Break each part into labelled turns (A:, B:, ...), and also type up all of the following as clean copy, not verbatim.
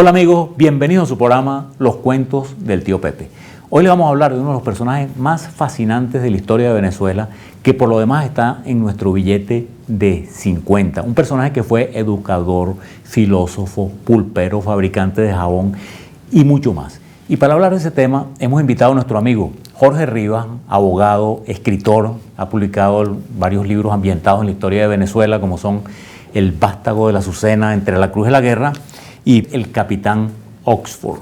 A: Hola amigos, bienvenidos a su programa Los Cuentos del Tío Pepe. Hoy les vamos a hablar de uno de los personajes más fascinantes de la historia de Venezuela, que por lo demás está en nuestro billete de 50. Un personaje que fue educador, filósofo, pulpero, fabricante de jabón y mucho más. Y para hablar de ese tema hemos invitado a nuestro amigo Jorge Rivas, abogado, escritor, ha publicado varios libros ambientados en la historia de Venezuela, como son El Vástago de la Azucena, Entre la Cruz y la Guerra, y El Capitán Oxford.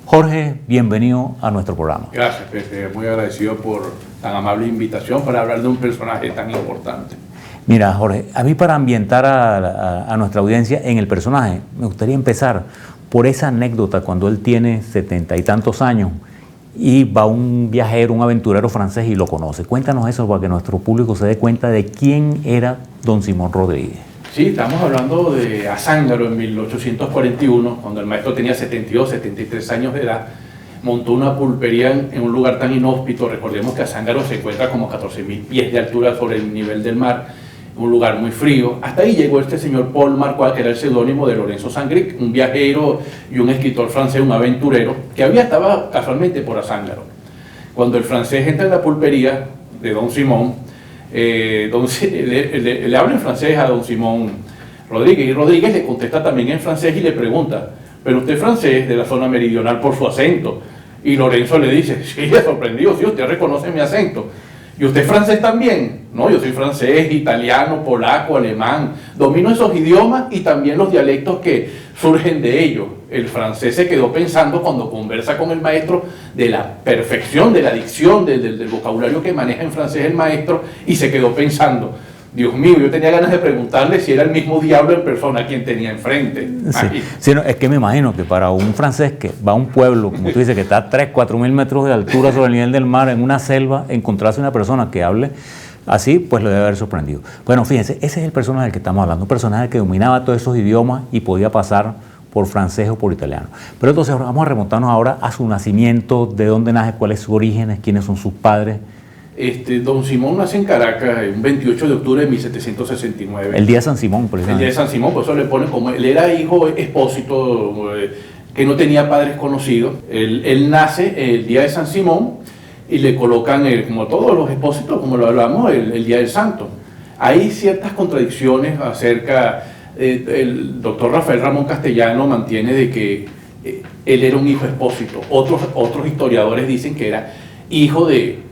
A: Jorge, bienvenido a nuestro programa.
B: Gracias, Pepe. Muy agradecido por tan amable invitación para hablar de un personaje tan importante.
A: Mira, Jorge, a mí para ambientar a nuestra audiencia en el personaje, me gustaría empezar por esa anécdota cuando él tiene 70 y tantos años y va un viajero, un aventurero francés y lo conoce. Cuéntanos eso para que nuestro público se dé cuenta de quién era don Simón Rodríguez.
B: Sí, estamos hablando de Azángaro en 1841, cuando el maestro tenía 72, 73 años de edad, montó una pulpería en un lugar tan inhóspito. Recordemos que Azángaro se encuentra como 14.000 pies de altura sobre el nivel del mar, un lugar muy frío. Hasta ahí llegó este señor Paul Marquand, que era el seudónimo de Lorenzo Sangric, un viajero y un escritor francés, un aventurero, que estaba casualmente por Azángaro. Cuando el francés entra en la pulpería de don Simón, le habla en francés a don Simón Rodríguez, y Rodríguez le contesta también en francés y le pregunta: ¿pero usted es francés de la zona meridional por su acento? Y Lorenzo le dice: sí, sorprendido, sí, usted reconoce mi acento. ¿Y usted es francés también? No, yo soy francés, italiano, polaco, alemán, domino esos idiomas y también los dialectos que surgen de ellos. El francés se quedó pensando cuando conversa con el maestro de la perfección de la dicción, del vocabulario que maneja en francés el maestro, y se quedó pensando: Dios mío, yo tenía ganas de preguntarle si era el mismo diablo en persona quien tenía enfrente.
A: Sí, no, es que me imagino que para un francés que va a un pueblo, como tú dices, que está a 3, 4 mil metros de altura sobre el nivel del mar, en una selva, encontrarse una persona que hable así, pues lo debe haber sorprendido. Bueno, fíjense, ese es el personaje del que estamos hablando, un personaje que dominaba todos esos idiomas y podía pasar por francés o por italiano. Pero entonces vamos a remontarnos ahora a su nacimiento, de dónde nace, cuáles son sus orígenes, quiénes son sus padres.
B: Don Simón nace en Caracas el 28 de octubre de 1769.
A: El día de San Simón, por
B: ejemplo. El día de San Simón, por eso le ponen como él era hijo expósito, que no tenía padres conocidos. Él nace el día de San Simón y le colocan, como todos los expósitos, como lo hablamos, el día del santo. Hay ciertas contradicciones acerca, el doctor Rafael Ramón Castellano mantiene de que él era un hijo expósito. Otros historiadores dicen que era hijo de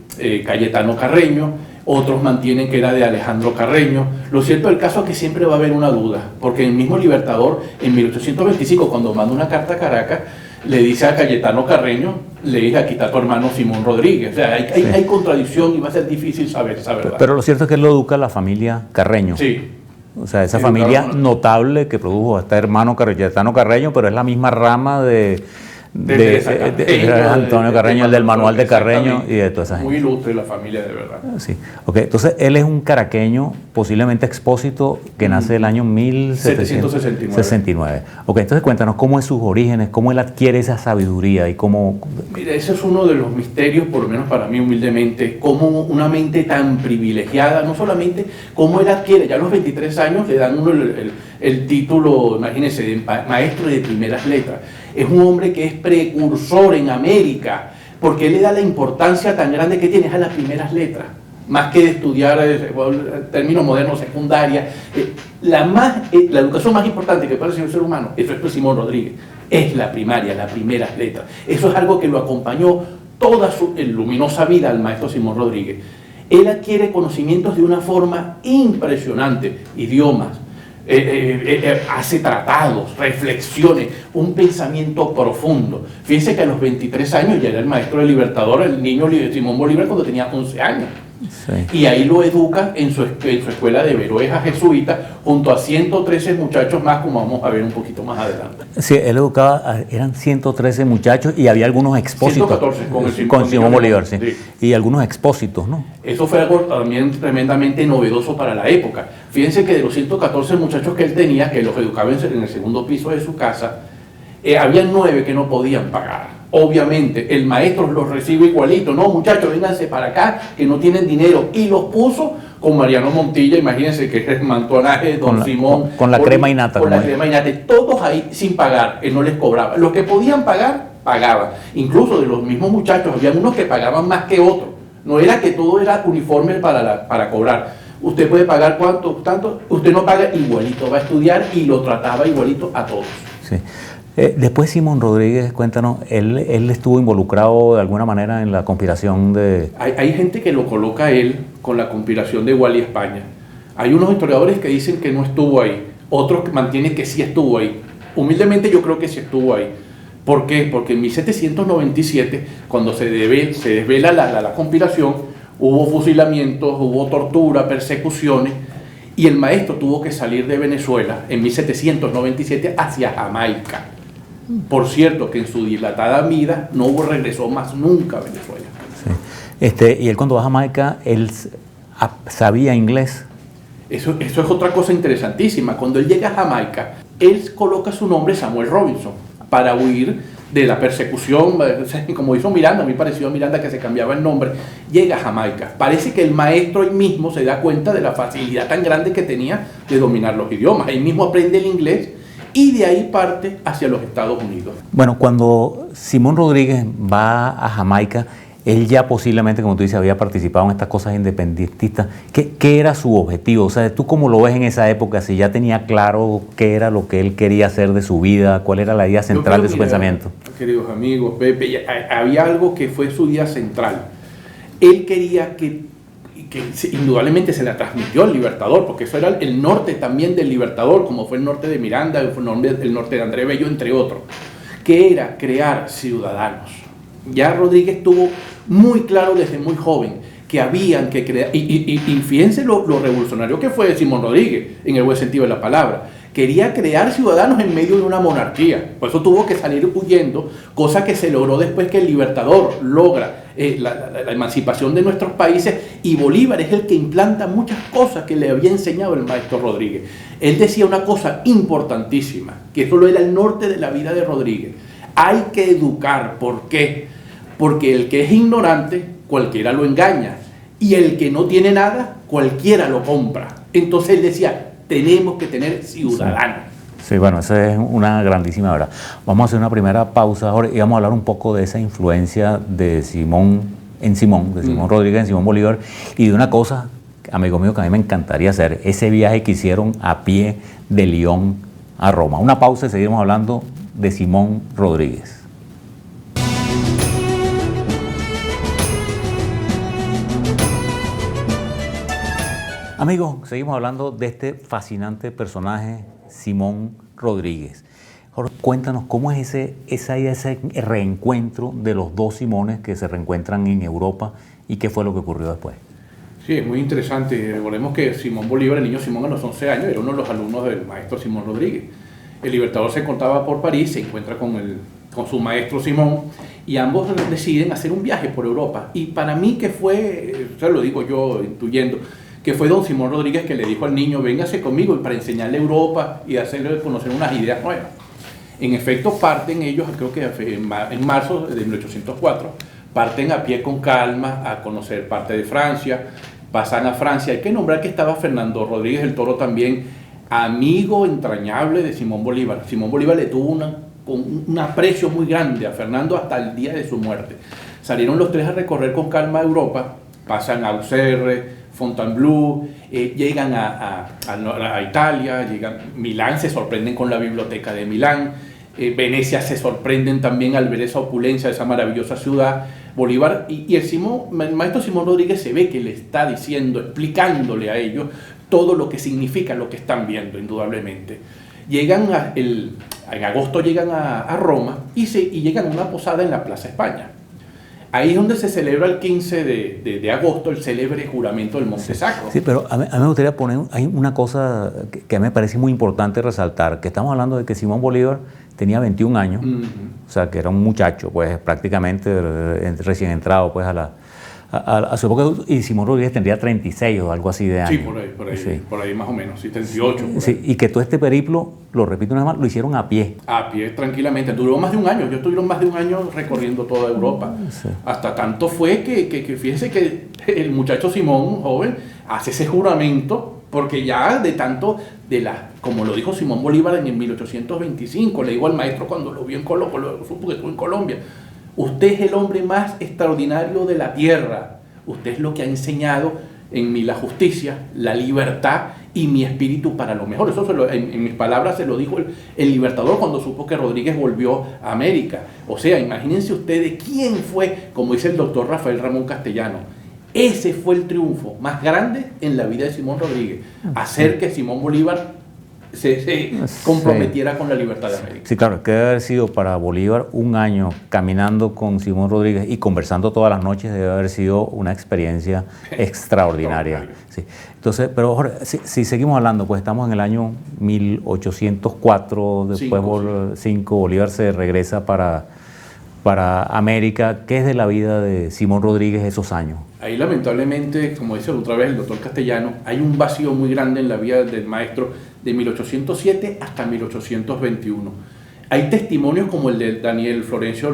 B: Cayetano Carreño, otros mantienen que era de Alejandro Carreño. Lo cierto del caso es que siempre va a haber una duda, porque el mismo Libertador en 1825, cuando manda una carta a Caracas, le dice a Cayetano Carreño: le dice, aquí está tu hermano Simón Rodríguez. O sea, hay contradicción y va a ser difícil saber esa verdad.
A: Pero lo cierto es que él lo educa la familia Carreño.
B: Sí.
A: O sea, esa familia notable que produjo a este hermano Cayetano Carreño, pero es la misma rama de Antonio Carreño, el del manual de Carreño y de toda esa gente.
B: Muy ilustre la familia, de verdad.
A: Sí. Okay. Entonces, él es un caraqueño, posiblemente expósito, que nace el año 1769. Ok, entonces cuéntanos cómo es sus orígenes, cómo él adquiere esa sabiduría y cómo...
B: Mira, ese es uno de los misterios, por lo menos para mí humildemente, cómo una mente tan privilegiada, no solamente cómo él adquiere, ya a los 23 años le dan uno el título, imagínense, de maestro de primeras letras. Es un hombre que es precursor en América, porque él le da la importancia tan grande que tiene a las primeras letras, más que de estudiar términos modernos, secundaria. La educación más importante que puede recibir un ser humano, eso es Simón Rodríguez, es la primaria, las primeras letras. Eso es algo que lo acompañó toda su luminosa vida al maestro Simón Rodríguez. Él adquiere conocimientos de una forma impresionante, idiomas, hace tratados, reflexiones, un pensamiento profundo. Fíjense que a los 23 años ya era el maestro del Libertador, el niño Simón Bolívar, cuando tenía 11 años. Sí. Y ahí lo educa en su escuela de Veroeja jesuita, junto a 113 muchachos más, como vamos a ver un poquito más adelante.
A: Sí, él educaba, eran 113 muchachos y había algunos expósitos.
B: 114
A: con Simón Bolívar, sí. Y algunos expósitos, ¿no?
B: Eso fue algo también tremendamente novedoso para la época. Fíjense que de los 114 muchachos que él tenía, que los educaba en el segundo piso de su casa, había 9 que no podían pagar. Obviamente, el maestro los recibe igualito. No, muchachos, vénganse para acá, que no tienen dinero. Y los puso con Mariano Montilla, imagínense que es el mantonaje de Don Simón.
A: Con la crema y nata.
B: Con la crema y nata. Todos ahí sin pagar, él no les cobraba. Los que podían pagar, pagaban. Incluso de los mismos muchachos, había unos que pagaban más que otros. No era que todo era uniforme para cobrar. Usted puede pagar cuánto, tanto, usted no paga, igualito va a estudiar, y lo trataba igualito a todos.
A: Sí. Después Simón Rodríguez, cuéntanos, él estuvo involucrado de alguna manera en la conspiración de...
B: Hay gente que lo coloca a él con la conspiración de Wally España. Hay unos historiadores que dicen que no estuvo ahí, otros que mantienen que sí estuvo ahí. Humildemente yo creo que sí estuvo ahí. ¿Por qué? Porque en 1797, cuando se desvela la conspiración, hubo fusilamientos, hubo tortura, persecuciones, y el maestro tuvo que salir de Venezuela en 1797 hacia Jamaica. Por cierto, que en su dilatada vida no regresó más nunca a Venezuela.
A: Sí. Y él cuando va a Jamaica, él sabía inglés.
B: Eso es otra cosa interesantísima. Cuando él llega a Jamaica, él coloca su nombre Samuel Robinson para huir de la persecución, como hizo Miranda. A mí pareció a Miranda que se cambiaba el nombre. Llega a Jamaica. Parece que el maestro ahí mismo se da cuenta de la facilidad tan grande que tenía de dominar los idiomas. Ahí mismo aprende el inglés y de ahí parte hacia los Estados Unidos.
A: Bueno, cuando Simón Rodríguez va a Jamaica, él ya posiblemente, como tú dices, había participado en estas cosas independentistas. ¿Qué era su objetivo? O sea, ¿tú cómo lo ves en esa época? Si ya tenía claro qué era lo que él quería hacer de su vida, cuál era la idea central de su pensamiento.
B: Queridos amigos, Pepe, había algo que fue su idea central. Él quería que indudablemente se la transmitió al Libertador, porque eso era el norte también del Libertador, como fue el norte de Miranda, el norte de André Bello, entre otros, que era crear ciudadanos. Ya Rodríguez tuvo muy claro desde muy joven que habían que crear, y fíjense lo revolucionario que fue Simón Rodríguez, en el buen sentido de la palabra. Quería crear ciudadanos en medio de una monarquía, por eso tuvo que salir huyendo, cosa que se logró después que el Libertador logra la emancipación de nuestros países, y Bolívar es el que implanta muchas cosas que le había enseñado el maestro Rodríguez. Él decía una cosa importantísima, que solo era el norte de la vida de Rodríguez: hay que educar. ¿Por qué? Porque el que es ignorante, cualquiera lo engaña, y el que no tiene nada, cualquiera lo compra. Entonces él decía, tenemos que tener ciudadanos.
A: Sí, bueno, esa es una grandísima verdad. Vamos a hacer una primera pausa ahora y vamos a hablar un poco de esa influencia de Simón Rodríguez en Simón Bolívar, y de una cosa, amigo mío, que a mí me encantaría hacer, ese viaje que hicieron a pie de Lyon a Roma. Una pausa y seguimos hablando de Simón Rodríguez. Amigos, seguimos hablando de este fascinante personaje, Simón Rodríguez. Jorge, cuéntanos cómo es ese reencuentro de los dos Simones que se reencuentran en Europa, y qué fue lo que ocurrió después.
B: Sí, es muy interesante. Recordemos que Simón Bolívar, el niño Simón, a los 11 años, era uno de los alumnos del maestro Simón Rodríguez. El Libertador se encontraba por París, se encuentra con su maestro Simón, y ambos deciden hacer un viaje por Europa. Y para mí que fue, o sea, lo digo yo intuyendo, que fue don Simón Rodríguez que le dijo al niño, véngase conmigo para enseñarle Europa y hacerle conocer unas ideas nuevas. En efecto, parten ellos, creo que en marzo de 1804, parten a pie con calma a conocer parte de Francia, pasan a Francia. Hay que nombrar que estaba Fernando Rodríguez el Toro también, amigo entrañable de Simón Bolívar. Simón Bolívar le tuvo un aprecio muy grande a Fernando hasta el día de su muerte. Salieron los tres a recorrer con calma Europa, pasan a Auxerre, Fontainebleau, llegan a Italia, llegan a Milán, se sorprenden con la biblioteca de Milán, Venecia se sorprenden también al ver esa opulencia de esa maravillosa ciudad. Bolívar y el maestro Simón Rodríguez se ve que le está diciendo, explicándole a ellos todo lo que significa lo que están viendo, indudablemente. Llegan en agosto llegan a Roma y llegan a una posada en la Plaza España. Ahí es donde se celebra el 15 de agosto el célebre juramento del Monte Sacro.
A: Sí, pero a mí me gustaría poner, hay una cosa que me parece muy importante resaltar, que estamos hablando de que Simón Bolívar tenía 21 años, o sea, que era un muchacho, pues prácticamente recién entrado pues a a su época, y Simón Rodríguez tendría 36 o algo así de años.
B: Sí, por ahí más o menos, sí, 38.
A: Sí, y que todo este periplo, lo repito una vez más, lo hicieron a pie.
B: A pie, tranquilamente. Duró más de un año. Yo estuvieron más de un año recorriendo toda Europa. Sí. Hasta tanto fue que fíjense que el muchacho Simón, joven, hace ese juramento, porque ya de tanto, como lo dijo Simón Bolívar en el 1825, le dijo al maestro cuando lo vio en Colombia, lo supo que estuvo en Colombia: usted es el hombre más extraordinario de la tierra. Usted es lo que ha enseñado en mí la justicia, la libertad y mi espíritu para lo mejor. Eso en mis palabras se lo dijo el Libertador cuando supo que Rodríguez volvió a América. O sea, imagínense ustedes quién fue, como dice el doctor Rafael Ramón Castellano, ese fue el triunfo más grande en la vida de Simón Rodríguez, hacer que Simón Bolívar se comprometiera con la libertad de América.
A: Sí, claro, que debe haber sido para Bolívar un año caminando con Simón Rodríguez y conversando todas las noches, debe haber sido una experiencia extraordinaria. Sí. Entonces, pero Jorge, si seguimos hablando, pues estamos en el año 1804, después 5, Bolívar se regresa para América. ¿Qué es de la vida de Simón Rodríguez esos años?
B: Ahí lamentablemente, como dice otra vez el doctor Castellano, hay un vacío muy grande en la vida del maestro de 1807 hasta 1821. Hay testimonios como el de Daniel Florencio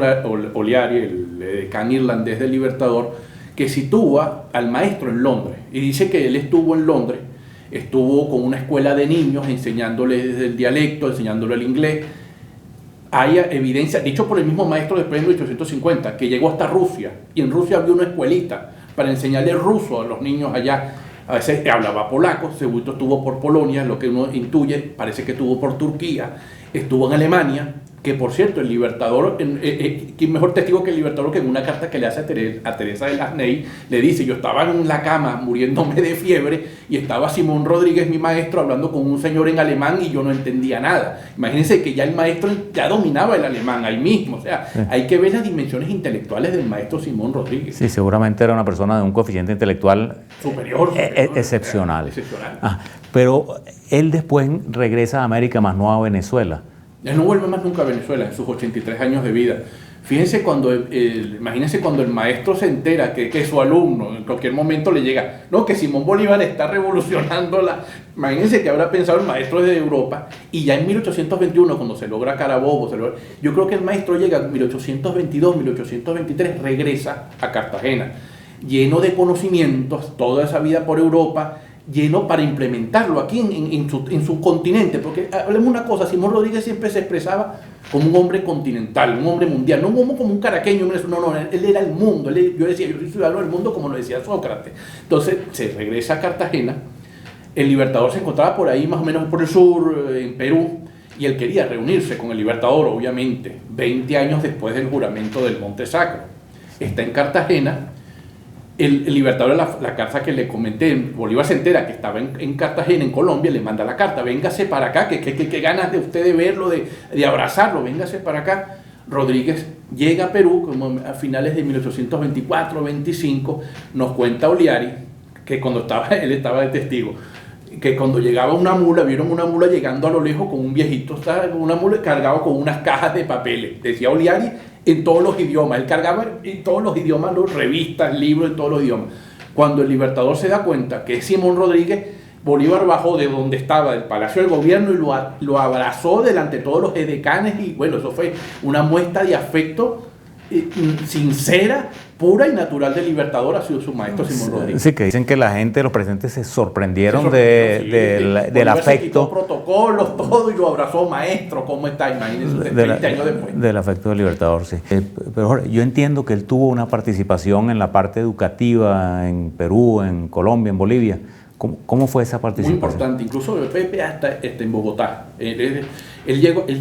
B: Oliari, el decano irlandés del Libertador, que sitúa al maestro en Londres y dice que él estuvo en Londres, estuvo con una escuela de niños enseñándole el dialecto, enseñándole el inglés. Hay evidencia, dicho por el mismo maestro después de 1850, que llegó hasta Rusia y en Rusia había una escuelita para enseñarle ruso a los niños allá. A veces hablaba polaco, seguro estuvo por Polonia, lo que uno intuye, parece que estuvo por Turquía, estuvo en Alemania, que por cierto, el Libertador, ¿quién mejor testigo que el Libertador, que en una carta que le hace a Teresa de Lasney, le dice: yo estaba en la cama muriéndome de fiebre y estaba Simón Rodríguez, mi maestro, hablando con un señor en alemán y yo no entendía nada. Imagínense que ya el maestro ya dominaba el alemán ahí mismo. O sea, sí, hay que ver las dimensiones intelectuales del maestro Simón Rodríguez.
A: Sí, seguramente era una persona de un coeficiente intelectual
B: superior
A: excepcional. Pero él después regresa a América, más no a Venezuela.
B: Él no vuelve más nunca a Venezuela en sus 83 años de vida. Fíjense imagínense cuando el maestro se entera que su alumno en cualquier momento le llega, no, que Simón Bolívar está revolucionando Imagínense que habrá pensado el maestro desde Europa, y ya en 1821, cuando se logra Carabobo, yo creo que el maestro llega en 1822, 1823, regresa a Cartagena, lleno de conocimientos, toda esa vida por Europa, lleno para implementarlo aquí en su continente, porque hablemos una cosa, Simón Rodríguez siempre se expresaba como un hombre continental, un hombre mundial, no como un caraqueño, no, él era el mundo, yo decía, yo soy ciudadano del mundo, como lo decía Sócrates. Entonces se regresa a Cartagena, el Libertador se encontraba por ahí más o menos por el sur, en Perú, y él quería reunirse con el Libertador, obviamente, 20 años después del juramento del Monte Sacro. Está en Cartagena. El Libertador, la carta que le comenté, Bolívar se entera que estaba en Cartagena, en Colombia, le manda la carta: véngase para acá, que ganas de usted de verlo, de abrazarlo, véngase para acá. Rodríguez llega a Perú como a finales de 1824-25, nos cuenta Oliari, que cuando él estaba de testigo, que cuando llegaba una mula, vieron una mula llegando a lo lejos con un viejito, una mula cargado con unas cajas de papeles, decía Oliari, en todos los idiomas. Él cargaba en todos los idiomas, revistas, libros, en todos los idiomas. Cuando el Libertador se da cuenta que es Simón Rodríguez, Bolívar bajó de donde estaba, del Palacio del Gobierno, y lo abrazó delante de todos los edecanes, y bueno, eso fue una muestra de afecto sincera, pura y natural del Libertador hacia su maestro Simón Rodríguez.
A: Sí, que dicen que la gente, los presentes se sorprendieron del afecto. Se quitó
B: protocolos, todo, y lo abrazó: maestro, ¿cómo está? Imagínense, 30 años después.
A: Del afecto del Libertador, sí. Pero Jorge, yo entiendo que él tuvo una participación en la parte educativa en Perú, en Colombia, en Bolivia. ¿Cómo fue esa participación?
B: Muy importante, incluso Pepe hasta en Bogotá. Él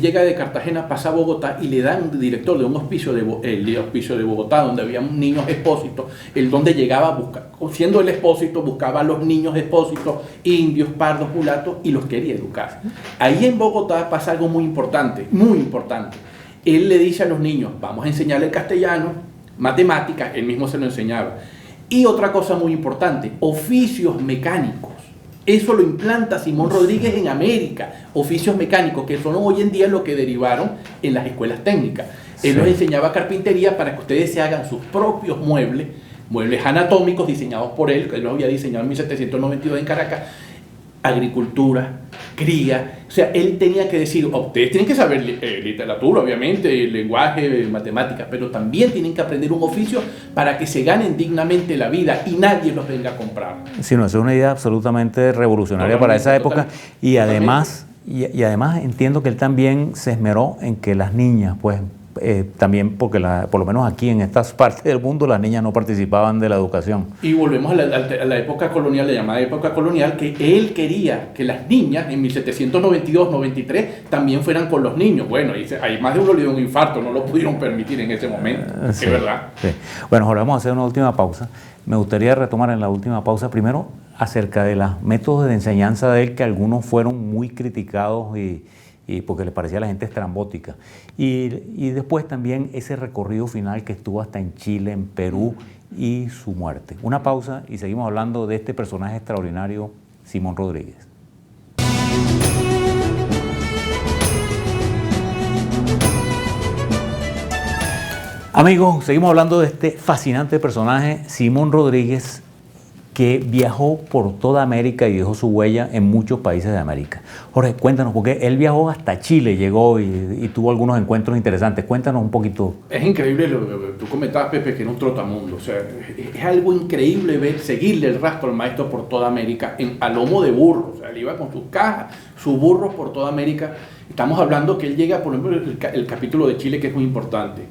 B: llega de Cartagena, pasa a Bogotá y le dan director de un hospicio de Bogotá, donde había niños expósitos, donde llegaba a buscar, siendo el expósito, buscaba a los niños expósitos, indios, pardos, mulatos, y los quería educar. Ahí en Bogotá pasa algo muy importante, muy importante. Él le dice a los niños: vamos a enseñarle castellano, matemáticas, él mismo se lo enseñaba. Y otra cosa muy importante, oficios mecánicos. Eso lo implanta Simón Rodríguez en América, oficios mecánicos, que son hoy en día lo que derivaron en las escuelas técnicas. Él nos enseñaba carpintería para que ustedes se hagan sus propios muebles muebles anatómicos diseñados por él, que él los había diseñado en 1792 en Caracas, agricultura, cría. O sea, él tenía que decir, ustedes tienen que saber literatura, obviamente, lenguaje, matemáticas, pero también tienen que aprender un oficio para que se ganen dignamente la vida y nadie los venga a comprar.
A: Sí, no, eso es una idea absolutamente revolucionaria para esa época y además entiendo que él también se esmeró en que las niñas, pues, también porque por lo menos aquí en estas partes del mundo las niñas no participaban de la educación.
B: Y volvemos a la época colonial, la llamada época colonial, que él quería que las niñas en 1792-93 también fueran con los niños. Bueno, hay más de uno le dio un infarto, no lo pudieron permitir en ese momento,
A: sí,
B: es verdad.
A: Sí. Bueno, ahora vamos a hacer una última pausa. Me gustaría retomar en la última pausa primero acerca de los métodos de enseñanza de él, que algunos fueron muy criticados y porque le parecía a la gente estrambótica. Y después también ese recorrido final que estuvo hasta en Chile, en Perú y su muerte. Una pausa y seguimos hablando de este personaje extraordinario, Simón Rodríguez. Amigos, seguimos hablando de este fascinante personaje, Simón Rodríguez, que viajó por toda América y dejó su huella en muchos países de América. Jorge, cuéntanos, porque él viajó hasta Chile, llegó y tuvo algunos encuentros interesantes. Cuéntanos un poquito.
B: Es increíble, tú comentabas, Pepe, que era un trotamundo. O sea, es algo increíble seguirle el rastro al maestro por toda América a lomo de burro. O sea, él iba con sus cajas, sus burros por toda América. Estamos hablando que él llega, por ejemplo, el capítulo de Chile, que es muy importante.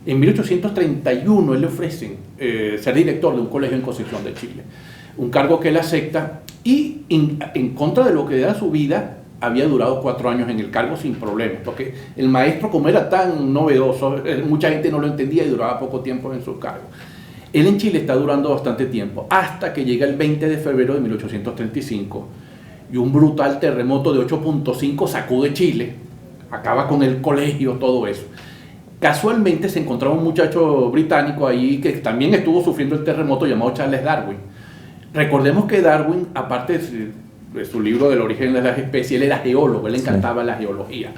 B: En 1831 él le ofrecen ser director de un colegio en Concepción de Chile, un cargo que él acepta y en contra de lo que era su vida, había durado 4 años en el cargo sin problemas, porque el maestro, como era tan novedoso, mucha gente no lo entendía y duraba poco tiempo en su cargo. Él en Chile está durando bastante tiempo, hasta que llega el 20 de febrero de 1835 y un brutal terremoto de 8.5 sacude Chile, acaba con el colegio, todo eso. Casualmente se encontraba un muchacho británico ahí que también estuvo sufriendo el terremoto, llamado Charles Darwin. Recordemos que Darwin, aparte de su libro del origen de las especies, él era geólogo, él le encantaba la geología.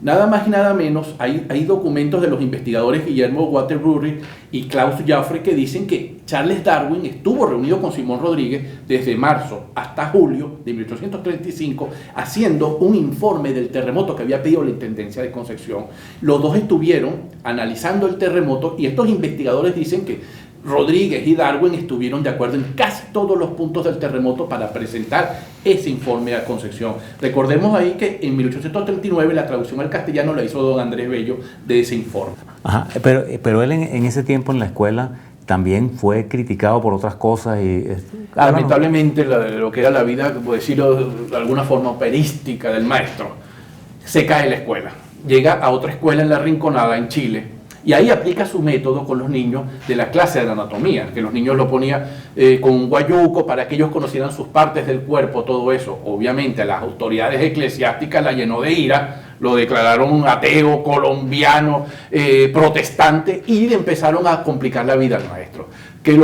B: Nada más y nada menos, hay documentos de los investigadores Guillermo Waterbury y Klaus Jaffre que dicen que Charles Darwin estuvo reunido con Simón Rodríguez desde marzo hasta julio de 1835 haciendo un informe del terremoto que había pedido la Intendencia de Concepción. Los dos estuvieron analizando el terremoto y estos investigadores dicen que Rodríguez y Darwin estuvieron de acuerdo en casi todos los puntos del terremoto para presentar ese informe a Concepción. Recordemos ahí que en 1839 la traducción al castellano la hizo don Andrés Bello de ese informe.
A: Ajá, pero él en ese tiempo en la escuela también fue criticado por otras cosas y
B: lamentablemente lo que era la vida, por decirlo de alguna forma, operística del maestro, se cae la escuela. Llega a otra escuela en La Rinconada, en Chile, y ahí aplica su método con los niños de la clase de anatomía, que los niños lo ponía con un guayuco para que ellos conocieran sus partes del cuerpo, todo eso. Obviamente a las autoridades eclesiásticas la llenó de ira, lo declararon ateo, colombiano, protestante, y le empezaron a complicar la vida al maestro. Que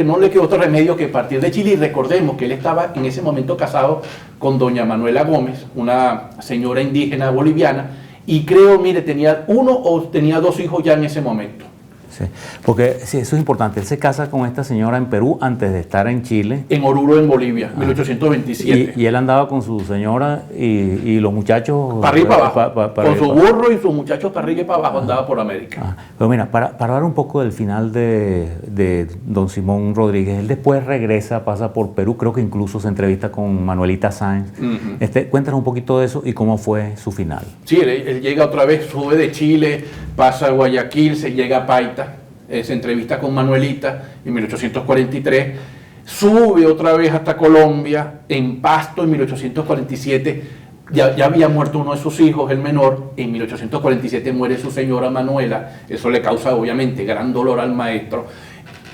B: no le quedó otro remedio que partir de Chile. Y recordemos que él estaba en ese momento casado con doña Manuela Gómez, una señora indígena boliviana, y creo, mire, tenía 1 o tenía 2 hijos ya en ese momento.
A: Sí, porque sí, eso es importante. Él se casa con esta señora en Perú antes de estar en Chile.
B: En Oruro, en Bolivia, 1827.
A: Y él andaba con su señora y los muchachos...
B: Para arriba y para abajo. Con su burro y sus muchachos para arriba y para abajo andaba por América.
A: Pero mira, para hablar un poco del final de don Simón Rodríguez, él después regresa, pasa por Perú, creo que incluso se entrevista con Manuelita Sáenz. Cuéntanos un poquito de eso y cómo fue su final.
B: Sí, él llega otra vez, sube de Chile, pasa a Guayaquil, se llega a Paita, se entrevista con Manuelita en 1843, sube otra vez hasta Colombia, en Pasto en 1847, ya había muerto uno de sus hijos, el menor, en 1847 muere su señora Manuela, eso le causa obviamente gran dolor al maestro.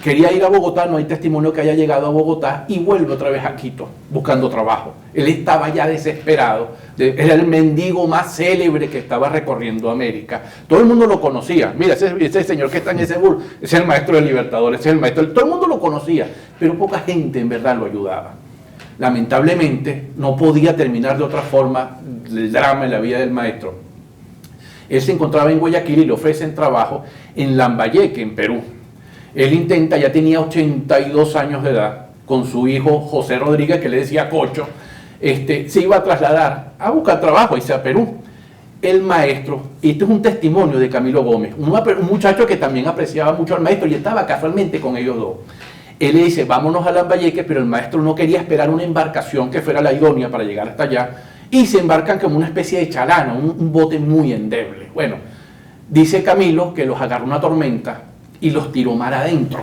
B: Quería ir a Bogotá, no hay testimonio que haya llegado a Bogotá, y vuelve otra vez a Quito buscando trabajo. Él estaba ya desesperado, era el mendigo más célebre que estaba recorriendo América. Todo el mundo lo conocía. Mira, ese señor que está en ese burro, ese es el maestro del Libertador, ese es el maestro. Todo el mundo lo conocía, pero poca gente en verdad lo ayudaba. Lamentablemente no podía terminar de otra forma el drama en la vida del maestro. Él se encontraba en Guayaquil y le ofrecen trabajo en Lambayeque, en Perú. Él intenta, ya tenía 82 años de edad, con su hijo José Rodríguez, que le decía Cocho, se iba a trasladar a buscar trabajo y a Perú. El maestro, y este es un testimonio de Camilo Gómez, un muchacho que también apreciaba mucho al maestro y estaba casualmente con ellos dos. Él le dice, vámonos a Lambayeque, pero el maestro no quería esperar una embarcación que fuera la idónea para llegar hasta allá, y se embarcan como una especie de chalana, un bote muy endeble. Bueno, dice Camilo que los agarró una tormenta y los tiró mar adentro.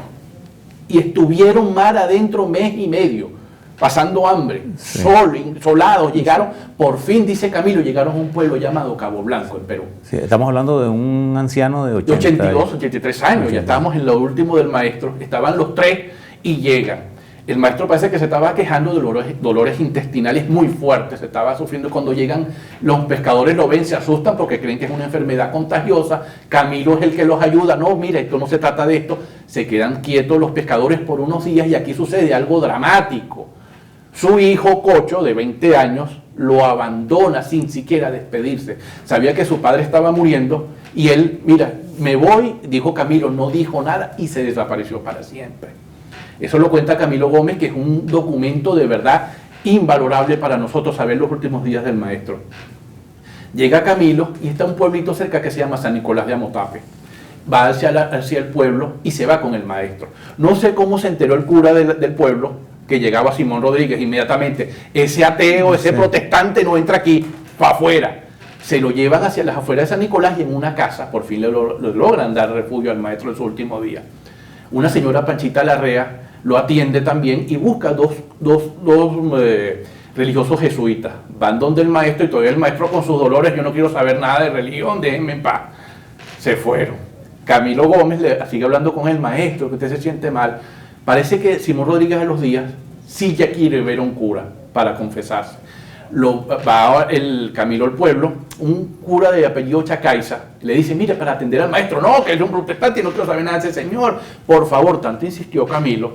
B: Y estuvieron mar adentro mes y medio, pasando hambre, solados, llegaron, por fin, dice Camilo, llegaron a un pueblo llamado Cabo Blanco, en Perú.
A: Sí, estamos hablando de un anciano de
B: 82, 83 años, ya estábamos en lo último del maestro, estaban los tres y llegan. El maestro parece que se estaba quejando de dolores intestinales muy fuertes, se estaba sufriendo. Cuando llegan, los pescadores lo ven, se asustan porque creen que es una enfermedad contagiosa. Camilo es el que los ayuda. No, mira, esto no se trata de esto. Se quedan quietos los pescadores por unos días y aquí sucede algo dramático. Su hijo Cocho, de 20 años, lo abandona sin siquiera despedirse. Sabía que su padre estaba muriendo y él, mira, me voy, dijo Camilo, no dijo nada y se desapareció para siempre. Eso lo cuenta Camilo Gómez, que es un documento de verdad invalorable para nosotros saber los últimos días del maestro. Llega Camilo y está un pueblito cerca que se llama San Nicolás de Amotape. Va hacia el pueblo y se va con el maestro. No sé cómo se enteró el cura del pueblo, que llegaba Simón Rodríguez inmediatamente. Ese ateo, ese protestante no entra aquí, para afuera. Se lo llevan hacia las afueras de San Nicolás y en una casa, por fin le logran dar refugio al maestro en su último día. Una señora Panchita Larrea lo atiende también y busca dos religiosos jesuitas. Van donde el maestro y todavía el maestro con sus dolores, yo no quiero saber nada de religión, déjenme en paz. Se fueron. Camilo Gómez sigue hablando con el maestro, que usted se siente mal. Parece que Simón Rodríguez a los días sí ya quiere ver a un cura para confesarse. Va el Camilo al pueblo, un cura de apellido Chacaiza, le dice, mire, para atender al maestro, no, que es un protestante y no quiero saber nada de ese señor, por favor. Tanto insistió Camilo,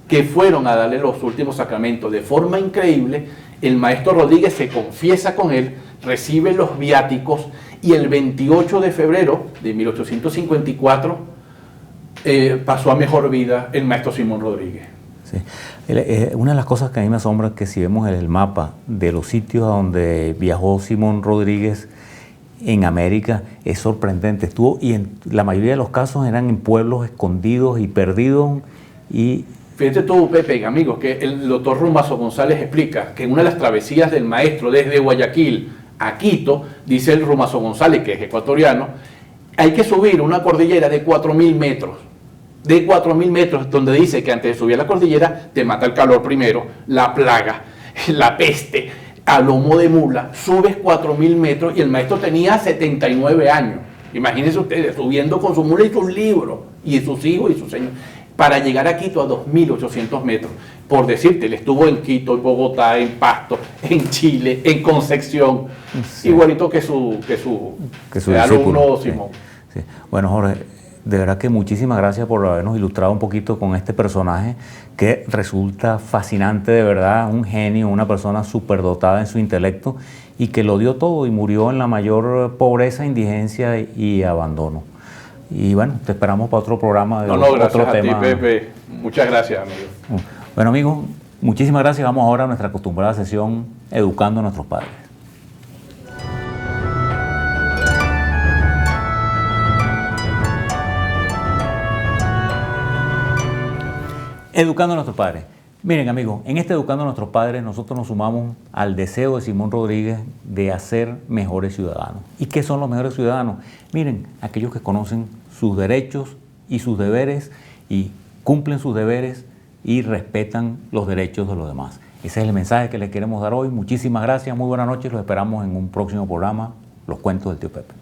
B: que fueron a darle los últimos sacramentos. De forma increíble, el maestro Rodríguez se confiesa con él, recibe los viáticos, y el 28 de febrero de 1854 pasó a mejor vida el maestro Simón Rodríguez.
A: Sí. Una de las cosas que a mí me asombra es que si vemos el mapa de los sitios a donde viajó Simón Rodríguez en América, es sorprendente. Estuvo, y en la mayoría de los casos eran en pueblos escondidos y perdidos. Y
B: fíjate tú, Pepe, amigos, que el doctor Rumazo González explica que en una de las travesías del maestro desde Guayaquil a Quito, dice el Rumazo González, que es ecuatoriano, hay que subir una cordillera de 4.000 metros. De 4.000 metros, donde dice que antes de subir a la cordillera te mata el calor primero, la plaga, la peste, a lomo de mula, subes 4.000 metros y el maestro tenía 79 años. Imagínense ustedes, subiendo con su mula y sus libros, y sus hijos y sus señores, para llegar a Quito a 2.800 metros. Por decirte, él estuvo en Quito, en Bogotá, en Pasto, en Chile, en Concepción, sí, igualito que su alumno Simón.
A: Sí. Sí. Bueno, Jorge, de verdad que muchísimas gracias por habernos ilustrado un poquito con este personaje que resulta fascinante, de verdad, un genio, una persona superdotada en su intelecto y que lo dio todo y murió en la mayor pobreza, indigencia y abandono. Y bueno, te esperamos para otro programa de otro tema.
B: Gracias a ti, Pepe. Muchas gracias, amigo.
A: Bueno, amigos, muchísimas gracias. Vamos ahora a nuestra acostumbrada sesión Educando a nuestros padres. Educando a nuestros padres. Miren, amigos, en este Educando a nuestros padres nosotros nos sumamos al deseo de Simón Rodríguez de hacer mejores ciudadanos. ¿Y qué son los mejores ciudadanos? Miren, aquellos que conocen sus derechos y sus deberes y cumplen sus deberes y respetan los derechos de los demás. Ese es el mensaje que les queremos dar hoy. Muchísimas gracias, muy buenas noches. Los esperamos en un próximo programa, Los Cuentos del Tío Pepe.